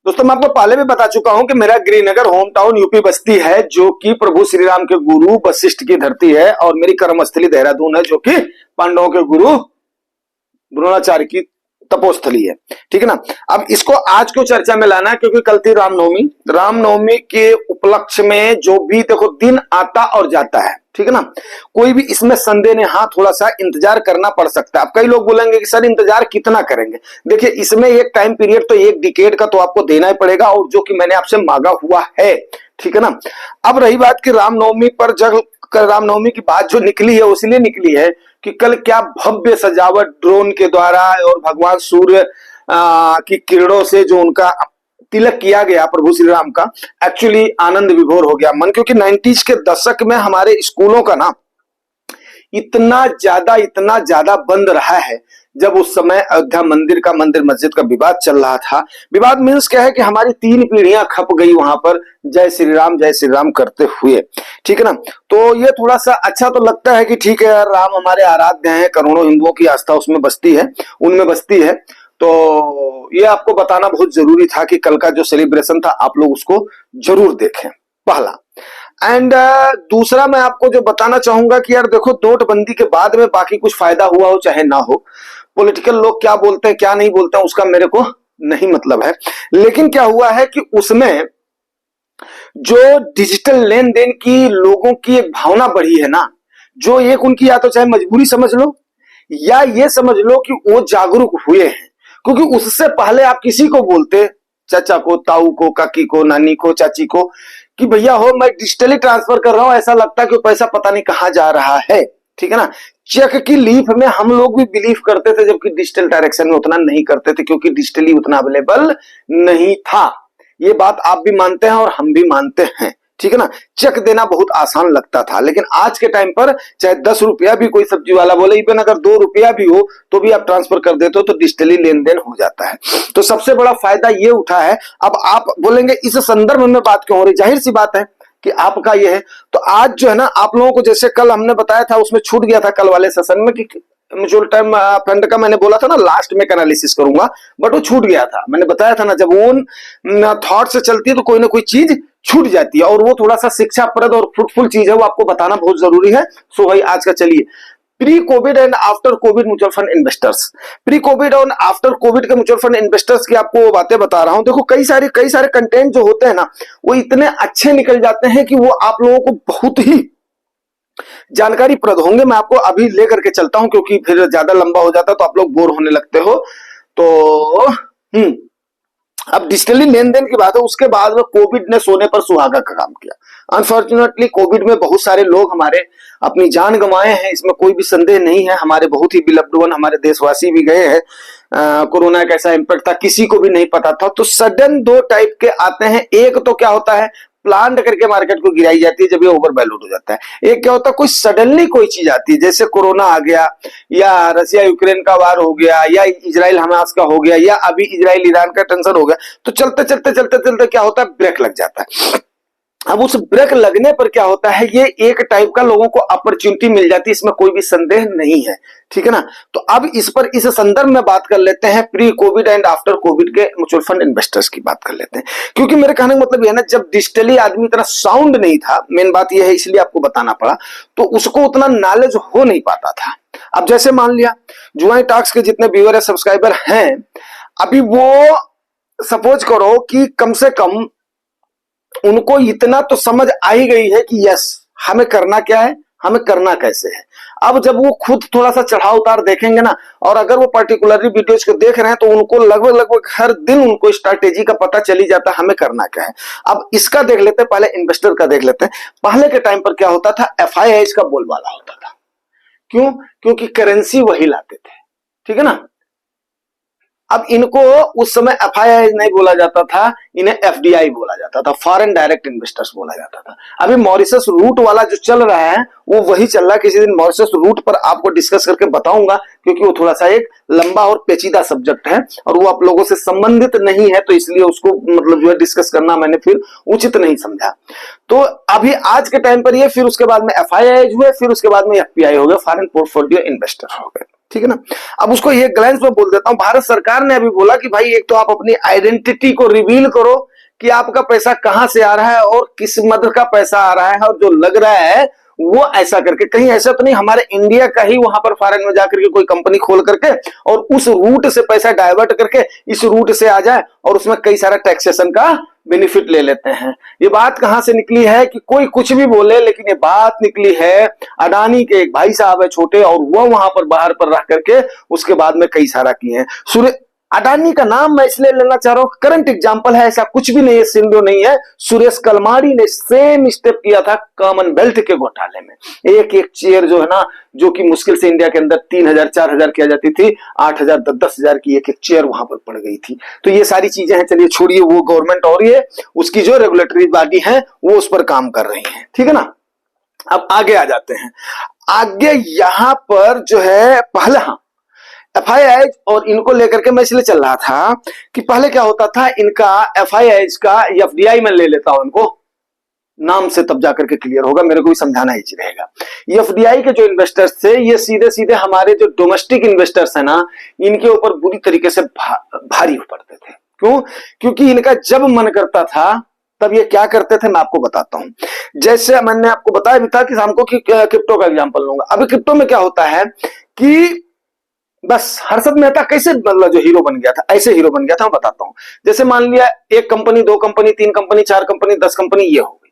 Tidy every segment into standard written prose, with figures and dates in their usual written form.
दोस्तों मैं आपको पहले भी बता चुका हूं कि मेरा गृहनगर होम टाउन यूपी बस्ती है, जो कि प्रभु श्री राम के गुरु वशिष्ठ की धरती है, और मेरी कर्मस्थली देहरादून है, जो कि पांडवों के गुरु द्रोणाचार्य की तपोस्थली है। ठीक है ना। अब इसको आज क्यों चर्चा में लाना है, क्योंकि कल थी रामनवमी। रामनवमी के उपलक्ष्य में जो भी देखो दिन आता और जाता है, ठीक है ना, कोई भी इसमें संदेह नहीं। हाँ, थोड़ा सा इंतजार करना पड़ सकता है। अब कई लोग बोलेंगे कि सर इंतजार कितना करेंगे। देखिए, इसमें एक टाइम पीरियड तो एक डिकेड का तो आपको देना ही पड़ेगा, और जो कि मैंने आपसे मांगा हुआ है। ठीक है ना। अब रही बात कि रामनवमी पर जब रामनवमी की बात जो निकली है, इसलिए निकली है कि कल क्या भव्य सजावट ड्रोन के द्वारा और भगवान सूर्य की किरणों से जो उनका तिलक किया गया प्रभु श्री राम का, एक्चुअली आनंद विभोर हो गया मन। क्योंकि 90s के दशक में हमारे स्कूलों का ना इतना ज्यादा बंद रहा है, जब उस समय अयोध्या मंदिर मस्जिद का विवाद चल रहा था। विवाद मीन्स क्या है कि हमारी 3 पीढ़ियां खप गई वहां पर जय श्री राम करते हुए। ठीक है ना। तो ये थोड़ा सा अच्छा तो लगता है कि ठीक है यार, राम हमारे आराध्य हैं, करोड़ों हिंदुओं की आस्था उसमें बसती है, उनमें बसती है। तो ये आपको बताना बहुत जरूरी था कि कल का जो सेलिब्रेशन था आप लोग उसको जरूर देखें, पहला। एंड दूसरा मैं आपको जो बताना चाहूंगा कि यार देखो, नोटबंदी के बाद में बाकी कुछ फायदा हुआ हो चाहे ना हो, पॉलिटिकल लोग क्या बोलते हैं क्या नहीं बोलते हैं उसका मेरे को नहीं मतलब है। लेकिन क्या हुआ है कि उसमें जो डिजिटल लेन देन की लोगों की एक भावना बढ़ी है ना, जो एक उनकी या तो चाहे मजबूरी समझ लो या ये समझ लो कि वो जागरूक हुए हैं। क्योंकि उससे पहले आप किसी को बोलते, चाचा को, ताऊ को, काकी को, नानी को, चाची को, कि भैया हो मैं डिजिटली ट्रांसफर कर रहा हूं, ऐसा लगता है कि पैसा पता नहीं कहां जा रहा है। ठीक है ना। चेक की लीफ में हम लोग भी बिलीव करते थे, जबकि डिजिटल डायरेक्शन में उतना नहीं करते थे, क्योंकि डिजिटली उतना अवेलेबल नहीं था। ये बात आप भी मानते हैं और हम भी मानते हैं। ठीक है ना। चेक देना बहुत आसान लगता था, लेकिन आज के टाइम पर चाहे 10 रुपया भी कोई सब्जी वाला बोले, इवन अगर 2 रुपया भी हो तो भी आप ट्रांसफर कर देते हो, तो डिजिटली लेन देन हो जाता है। तो सबसे बड़ा फायदा ये उठा है। अब आप बोलेंगे इस संदर्भ में बात क्यों हो रही, जाहिर सी बात है कि आपका ये है। तो आज जो है ना, आप लोगों को जैसे कल हमने बताया था, उसमें छूट गया था कल वाले सेशन में कि म्यूचुअल टर्म फंड का मैंने बोला था ना लास्ट में एनालिसिस करूंगा, बट वो छूट गया था। मैंने बताया था ना, जब उन थॉट से चलती है तो कोई ना कोई चीज छूट जाती है, और वो थोड़ा सा शिक्षाप्रद और फ्रूटफुल चीज है, वो आपको बताना बहुत जरूरी है। सो भाई आज का चलिए, pre Covid and after Covid mutual fund investors. Pre Covid और आफ्टर कोविड के म्यूचुअल फंड इन्वेस्टर्स की आपको बातें बता रहा हूं। देखो, कई सारे कंटेंट जो होते हैं ना, वो इतने अच्छे निकल जाते हैं कि वो आप लोगों को बहुत ही जानकारीप्रद होंगे। मैं आपको अभी लेकर के चलता हूं, क्योंकि फिर ज्यादा लंबा हो जाता तो आप लोग बोर होने लगते हो। तो अब डिजिटली लेन देन की बात है, उसके बाद में कोविड ने सोने पर सुहागा का काम किया। अनफॉर्चुनेटली कोविड में बहुत सारे लोग हमारे अपनी जान गंवाए हैं, इसमें कोई भी संदेह नहीं है। हमारे बहुत ही बिलव्ड वन, हमारे देशवासी भी गए हैं। कोरोना का ऐसा इम्पैक्ट था, किसी को भी नहीं पता था। तो सडन 2 टाइप के आते हैं। एक तो क्या होता है, प्लान करके मार्केट को गिराई जाती है जब ये ओवर वैल्यूड हो जाता है। एक क्या होता है, कोई सडनली कोई चीज आती है, जैसे कोरोना आ गया, या रशिया यूक्रेन का वार हो गया, या इजराइल हमास का हो गया, या अभी इजराइल ईरान का टेंशन हो गया। तो चलते चलते क्या होता है, ब्रेक लग जाता है। अब उस ब्रेक लगने पर क्या होता है, ये एक टाइप का लोगों को अपॉर्चुनिटी मिल जाती है, इसमें कोई भी संदेह नहीं है। ठीक है ना। तो अब इस संदर्भ में बात कर लेते हैं, pre Covid and after Covid के म्यूचुअल फंड इन्वेस्टर्स की बात कर लेते हैं। क्योंकि मेरे कहने का मतलब यह ना, जब डिजिटली आदमी इतना साउंड नहीं था, मेन बात यह है, इसलिए आपको बताना पड़ा, तो उसको उतना नॉलेज हो नहीं पाता था। अब जैसे मान लिया जुआई टॉक्स के जितने व्यूअर है, सब्सक्राइबर हैं, अभी वो सपोज करो कि कम से कम उनको इतना तो समझ आ ही गई है कि यस, हमें करना क्या है, हमें करना कैसे है। अब जब वो खुद थोड़ा सा चढ़ाव उतार देखेंगे ना, और अगर वो पर्टिकुलरली वीडियोज को देख रहे हैं, तो उनको लगभग हर दिन उनको स्ट्रैटेजी का पता चली जाता है, हमें करना क्या है। अब इसका देख लेते हैं, पहले इन्वेस्टर का देख लेते हैं। पहले के टाइम पर क्या होता था, FIIs का बोलबाला होता था। क्यों? क्योंकि करेंसी वही लाते थे। ठीक है ना। अब इनको उस समय FII नहीं बोला जाता था, इन्हें FDI बोला जाता था, फॉरेन डायरेक्ट इन्वेस्टर्स बोला जाता था। अभी मॉरिशस रूट वाला जो चल रहा है वो वही चल रहा है। किसी दिन मॉरिशस रूट पर आपको डिस्कस करके बताऊंगा क्योंकि वो थोड़ा सा एक लंबा और पेचीदा सब्जेक्ट है और वो आप लोगों से संबंधित नहीं है, तो इसलिए उसको मतलब जो है डिस्कस करना मैंने फिर उचित नहीं समझा। तो अभी आज के टाइम पर ये, फिर उसके बाद में FII हुए, फिर उसके बाद में FPI हो गए, फॉरेन पोर्टफोलियो इन्वेस्टर हो गए, ठीक है ना। अब उसको ये ग्लैंस में बोल देता हूं, भारत सरकार ने अभी बोला कि भाई एक तो आप अपनी आइडेंटिटी को रिवील करो कि आपका पैसा कहां से आ रहा है और किस मद का पैसा आ रहा है, और जो लग रहा है वो ऐसा करके, कहीं ऐसा तो नहीं हमारे इंडिया का ही वहां पर फॉरेन में जाकर के कोई कंपनी खोल करके और उस रूट से पैसा डाइवर्ट करके इस रूट से आ जाए और उसमें कई सारा टैक्सेशन का बेनिफिट ले लेते हैं। ये बात कहां से निकली है कि कोई कुछ भी बोले, लेकिन ये बात निकली है अडानी के एक भाई साहब है छोटे, और वो वहां पर बाहर पर रह करके उसके बाद में कई सारा किए हैं। अडानी का नाम मैं इसलिए लेना चाह रहा हूं, करंट एग्जांपल है, ऐसा कुछ भी नहीं है, सिंधु नहीं है। सुरेश कलमाड़ी ने सेम स्टेप किया था कॉमनवेल्थ के घोटाले में। एक एक चेयर जो है ना, जो कि मुश्किल से इंडिया के अंदर 3,000 4,000 किया जाती थी, 8,000 10,000 की एक एक चेयर वहां पर पड़ गई थी। तो ये सारी चीजें हैं, चलिए छोड़िए वो गवर्नमेंट और ये उसकी जो रेगुलेटरी बॉडी है वो उस पर काम कर रही है, ठीक है ना। अब आगे आ जाते हैं। आगे यहां पर जो है पहले, हाँ, FII और इनको लेकर के मैं इसलिए चल रहा था कि पहले क्या होता था, इनका FII का FDI में ले लेता हूं इनको नाम से, तब जाकर के क्लियर होगा, मेरे को भी समझाना ही रहेगा। FDI के जो इन्वेस्टर्स थे ये सीधे सीधे हमारे जो डोमेस्टिक इन्वेस्टर्स है ना, इनके ऊपर बुरी तरीके से भारी हो पड़ते थे। क्यों? क्योंकि इनका जब मन करता था तब ये क्या करते थे, मैं आपको बताता हूं। जैसे मैंने आपको बताया भी था कि हमको क्रिप्टो का एग्जाम्पल लूंगा। अभी क्रिप्टो में क्या होता है कि बस हर्षद मेहता कैसे मतलब जो हीरो बन गया था, ऐसे हीरो बन गया था, मैं बताता हूं। जैसे मान लिया एक company, 2 company, 3 company, 4 company, 10 company ये हो गई।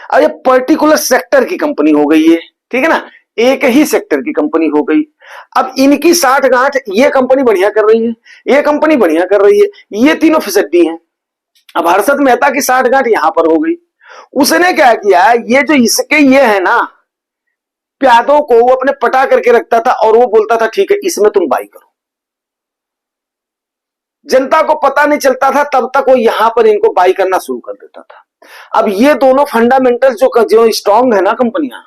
अब ये पर्टिकुलर सेक्टर की कंपनी हो गई है, ठीक है ना, एक ही सेक्टर की कंपनी हो गई। अब इनकी 60 गांठ ये कंपनी बढ़िया कर रही है, ये कंपनी बढ़िया कर रही है, ये तीनों फिसड्डी हैं। अब हर्षद मेहता की 60 गांठ यहां पर हो गई। उसने क्या किया, ये जो इसके ये है ना प्यादों को वो अपने पटा करके रखता था और वो बोलता था ठीक है इसमें तुम बाई करो। जनता को पता नहीं चलता था तब तक वो यहां पर इनको बाई करना शुरू कर देता था। अब ये दोनों फंडामेंटल जो स्ट्रांग है ना कंपनियां,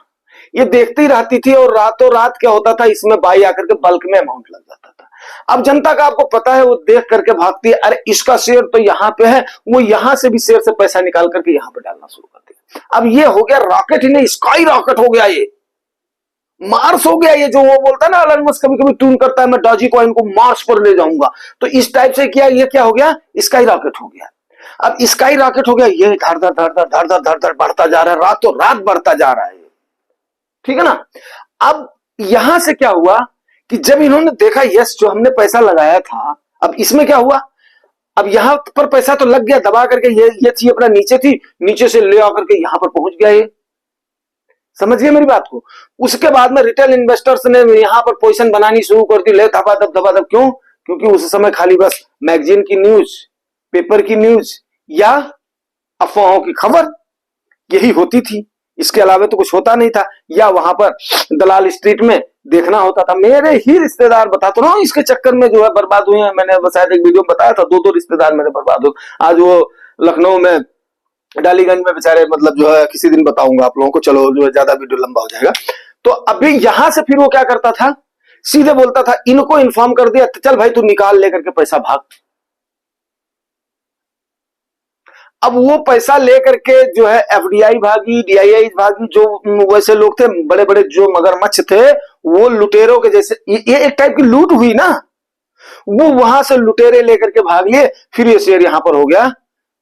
ये देखती रहती थी और रातों रात क्या होता था, इसमें बाई आकर के बल्क में अमाउंट लग जाता था। अब जनता का आपको पता है, वो देख करके भागती है, अरे इसका शेयर तो यहां पे है, वो यहां से भी शेयर से पैसा निकाल करके यहां पे डालना शुरू करती है। अब ये हो गया रॉकेट ही नहीं, स्काई रॉकेट हो गया, ये मार्स हो गया। ये जो वो बोलता है ना एलन मस्क कभी कभी ट्यून करता है, मैं डॉजी कॉइन को मार्स पर ले जाऊंगा, तो इस टाइप से किया, ये क्या हो गया, स्काई रॉकेट हो गया। अब स्काई रॉकेट हो गया, ये धड़ धड़ धड़ धड़ धड़ धड़ धड़ धड़ बढ़ता जा रहा है, रातों रात बढ़ता जा रहा है, ठीक है ना। अब यहां से क्या हुआ कि जब इन्होंने देखा यस जो हमने पैसा लगाया था, अब इसमें क्या हुआ, अब यहां पर पैसा तो लग गया, दबा करके ये थी अपना नीचे थी, नीचे से ले आकर के यहां पर पहुंच गया ये, समझिए मेरी बात को। उसके बाद में रिटेल इन्वेस्टर्स ने यहां पर पोजीशन बनानी शुरू कर दी, ले धबाधब धबाधब। क्यों? क्योंकि उस समय खाली बस मैगजीन की न्यूज, पेपर की न्यूज या अफवाहों की खबर यही होती थी, इसके अलावा तो कुछ होता नहीं था। या वहां पर दलाल स्ट्रीट में देखना होता था। मेरे ही रिश्तेदार, बताता हूं, इसके चक्कर में जो है बर्बाद हुए हैं। मैंने शायद एक वीडियो में बताया था, 2 रिश्तेदार मेरे बर्बाद हुए। आज वो लखनऊ में डालीगंज में बेचारे, मतलब जो है किसी दिन बताऊंगा आप लोगों को, चलो जो है ज्यादा वीडियो लंबा हो जाएगा। तो अभी यहां से फिर वो क्या करता था, सीधे बोलता था, इनको इन्फॉर्म कर दिया, चल भाई तू निकाल लेकर के पैसा भाग। अब वो पैसा लेकर के जो है FDI भागी, DII भागी, जो वैसे लोग थे बड़े बड़े जो मगरमच्छ थे, वो लुटेरों के जैसे, ये एक टाइप की लूट हुई ना, वो वहां से लुटेरे लेकर के भाग लिए। फिर ये शेयर यहां पर हो गया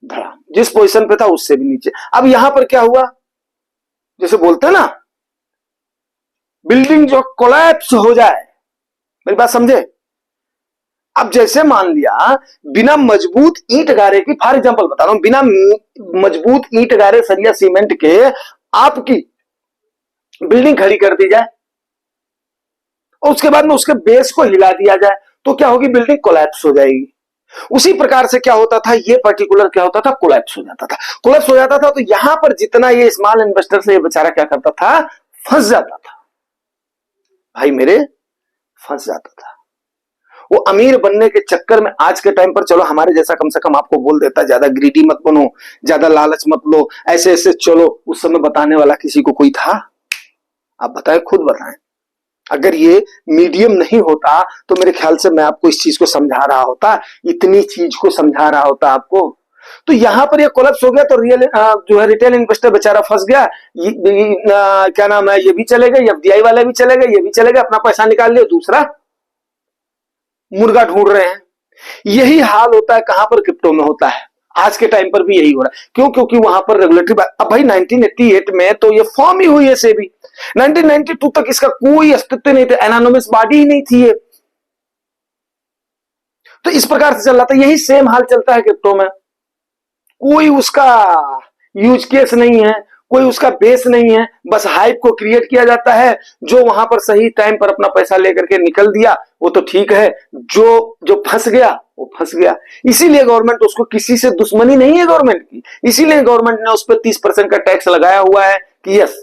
धड़ा, जिस पोजीशन पे था उससे भी नीचे। अब यहां पर क्या हुआ, जैसे बोलते हैं ना बिल्डिंग जो कोलैप्स हो जाए, मेरी बात समझे। अब जैसे मान लिया बिना मजबूत ईंट गारे की, फॉर एग्जांपल बता रहा हूं, बिना मजबूत ईंट गारे सरिया सीमेंट के आपकी बिल्डिंग खड़ी कर दी जाए और उसके बाद में उसके बेस को हिला दिया जाए, तो क्या होगी, बिल्डिंग कोलैप्स हो जाएगी। उसी प्रकार से क्या होता था, ये पर्टिकुलर क्या होता था, कोलैप्स हो जाता था। कोलैप्स हो जाता था तो यहां पर जितना ये स्मॉल इन्वेस्टर से ये बेचारा क्या करता था, फंस जाता था, भाई मेरे फंस जाता था। वो अमीर बनने के चक्कर में आज के टाइम पर, चलो हमारे जैसा कम से कम आपको बोल देता, ज्यादा ग्रीडी मत बनो, ज्यादा लालच मत लो, ऐसे ऐसे चलो। उस समय बताने वाला किसी को कोई था? आप बताएं, खुद बताएं। अगर ये मीडियम नहीं होता तो मेरे ख्याल से मैं आपको इस चीज को समझा रहा होता, इतनी चीज को समझा रहा होता आपको। तो यहां पर ये कोलैप्स हो गया तो जो है रिटेल इन्वेस्टर बेचारा फंस गया। क्या नाम है, ये भी चले गए, एफडीआई वाले भी चले गए, ये भी चले गए, अपना पैसा निकाल लिया, दूसरा मुर्गा ढूंढ रहे हैं। यही हाल होता है कहां पर, क्रिप्टो में होता है। आज के टाइम पर भी यही हो रहा है। क्यों? क्योंकि वहां पर रेगुलेटरी, अब भाई 1988 में तो ये फॉर्म ही हुई है सेबी, 1992 तक इसका कोई अस्तित्व नहीं था, एनानोमस बॉडी ही नहीं थी ये। तो इस प्रकार से चल रहा था। यही सेम हाल चलता है क्रिप्टो में। कोई उसका यूज केस नहीं है, कोई उसका बेस नहीं है, बस हाइप को क्रिएट किया जाता है। जो वहां पर सही टाइम पर अपना पैसा लेकर के निकल दिया वो तो ठीक है, जो जो फंस गया वो फंस गया। इसीलिए गवर्नमेंट, उसको किसी से दुश्मनी नहीं है गवर्नमेंट की, इसीलिए गवर्नमेंट ने उस पर 30% का टैक्स लगाया हुआ है कि यस,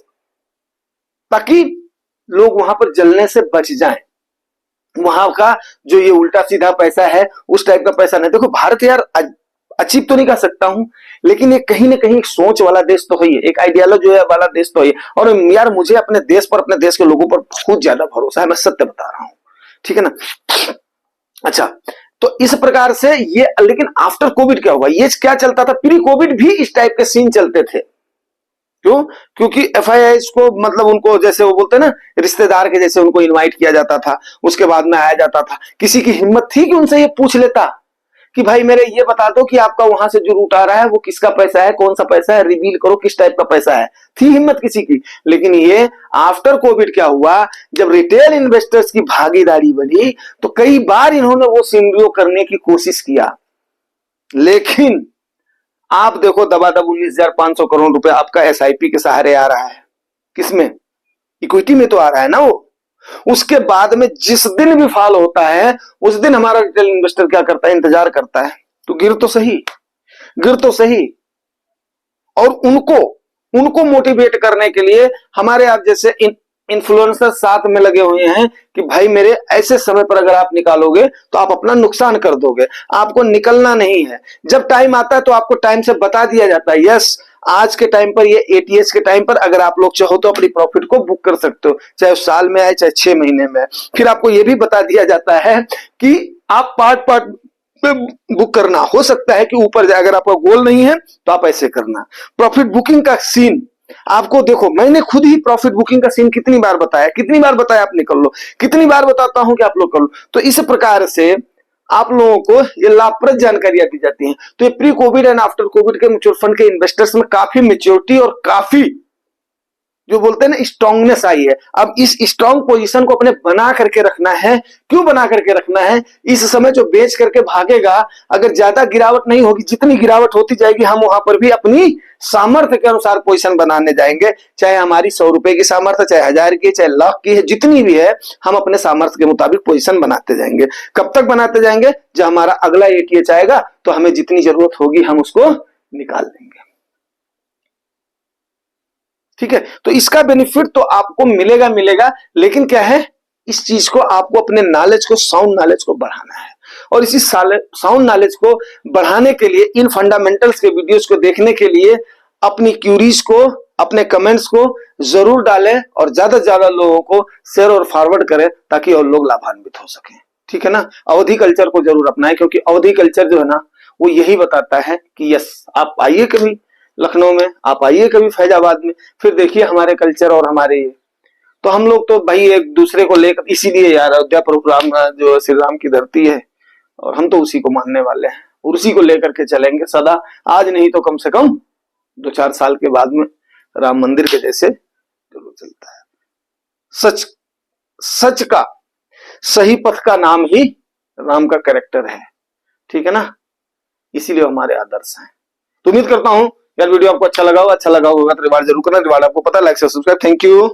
ताकि लोग वहां पर जलने से बच जाएं। वहां का जो ये उल्टा सीधा पैसा है उस टाइप का पैसा नहीं। देखो भारत यार अचीव तो नहीं कर सकता हूं, लेकिन ये कहीं ना कहीं एक सोच वाला देश तो है, एक आइडियोलॉजी वाला देश तो है। और यार मुझे अपने देश पर, अपने देश के लोगों पर बहुत ज्यादा भरोसा है, मैं सत्य बता रहा हूं, ठीक है ना। अच्छा, तो इस प्रकार से ये, लेकिन आफ्टर कोविड क्या हुआ, ये क्या चलता था, प्री कोविड भी इस टाइप के सीन चलते थे। क्यों? क्योंकि एफआईआई को, मतलब उनको जैसे वो बोलते हैं ना, रिश्तेदार के जैसे उनको इनवाइट किया जाता था, उसके बाद में आया जाता था। किसी की हिम्मत थी कि उनसे ये पूछ लेता कि भाई मेरे ये बता दो कि आपका वहां से जो रूट आ रहा है वो किसका पैसा है, कौन सा पैसा है, रिवील करो किस टाइप का पैसा है। थी हिम्मत किसी की? लेकिन ये आफ्टर कोविड क्या हुआ, जब रिटेल इन्वेस्टर्स की भागीदारी बनी तो कई बार इन्होंने वो सिनेरियो करने की कोशिश किया, लेकिन आप देखो दबादब 19,500 करोड़ रुपए आपका एसआईपी के सहारे आ रहा है। किसमें? इक्विटी में तो आ रहा है ना वो। उसके बाद में जिस दिन भी फॉल होता है उस दिन हमारा रिटेल इन्वेस्टर क्या करता है, इंतजार करता है, तो गिर तो सही, गिर तो सही। और उनको उनको मोटिवेट करने के लिए हमारे आप जैसे इन्फ्लुएंसर साथ में लगे हुए हैं कि भाई मेरे ऐसे समय पर अगर आप निकालोगे तो आप अपना नुकसान कर दोगे, आपको निकलना नहीं है। जब टाइम आता है तो आपको टाइम से बता दिया जाता है, यस आज के टाइम पर, ये एटीएस के टाइम पर अगर आप लोग चाहो तो अपनी प्रॉफिट को बुक कर सकते हो, चाहे साल में आए चाहे 6 महीने में। फिर आपको यह भी बता दिया जाता है कि आप पार्ट पार्ट पे बुक करना, हो सकता है कि ऊपर जाए, अगर आपका गोल नहीं है तो आप ऐसे करना। प्रॉफिट बुकिंग का सीन आपको देखो, मैंने खुद ही प्रॉफिट बुकिंग का सीन कितनी बार बताया, कितनी बार बताया आप निकल लो, कितनी बार बताता हूं कि आप लोग कर लो। तो इस प्रकार से आप लोगों को ये लाभप्रद जानकारियां दी जाती हैं। तो ये pre Covid and after Covid के म्यूचुअल फंड के इन्वेस्टर्स में काफी मेच्योरिटी और काफी जो बोलते हैं ना स्ट्रांगनेस आई है। अब इस स्ट्रांग पोजीशन को अपने बना करके रखना है। क्यों बना करके रखना है? इस समय जो बेच करके भागेगा, अगर ज्यादा गिरावट नहीं होगी, जितनी गिरावट होती जाएगी हम वहां पर भी अपनी सामर्थ्य के अनुसार पोजीशन बनाने जाएंगे। चाहे हमारी 100 रुपए की सामर्थ्य, चाहे 1000 की, चाहे लाख की है, जितनी भी है, हम अपने सामर्थ्य के मुताबिक पोजीशन बनाते जाएंगे। कब तक बनाते जाएंगे? जब हमारा अगला एटीएच आएगा तो हमें जितनी जरूरत होगी हम उसको निकाल लेंगे। ठीक है, तो इसका बेनिफिट तो आपको मिलेगा मिलेगा, लेकिन क्या है, इस चीज को आपको अपने नॉलेज को, साउंड नॉलेज को बढ़ाना है। और इसी साउंड नॉलेज को बढ़ाने के लिए, इन फंडामेंटल्स के वीडियोस को देखने के लिए अपनी क्यूरीज को, अपने कमेंट्स को जरूर डालें और ज्यादा से ज्यादा लोगों को शेयर और फॉरवर्ड करें ताकि और लोग लाभान्वित हो सकें। ठीक है ना। अवधि कल्चर को जरूर अपनाएं, क्योंकि अवधि कल्चर जो है ना वो यही बताता है कि यस, आप आइए कभी लखनऊ में, आप आइए कभी फैजाबाद में, फिर देखिए हमारे कल्चर और हमारे ये। तो हम लोग तो भाई एक दूसरे को लेकर, इसीलिए यार अयोध्या प्रोग्राम जो श्री राम की धरती है और हम तो उसी को मानने वाले हैं और उसी को लेकर के चलेंगे सदा। आज नहीं तो कम से कम 2-4 साल के बाद में राम मंदिर के जैसे जरूर चलता है। सच, सच का, सही पथ का नाम ही राम का कैरेक्टर है। ठीक है ना, इसीलिए हमारे आदर्श हैं। तो उम्मीद करता हूं यार वीडियो आपको अच्छा लगा होगा तो रिवार्ड जरूर करना। रिवार्ड आपको पता है, लाइक से सब्सक्राइब। Thank you.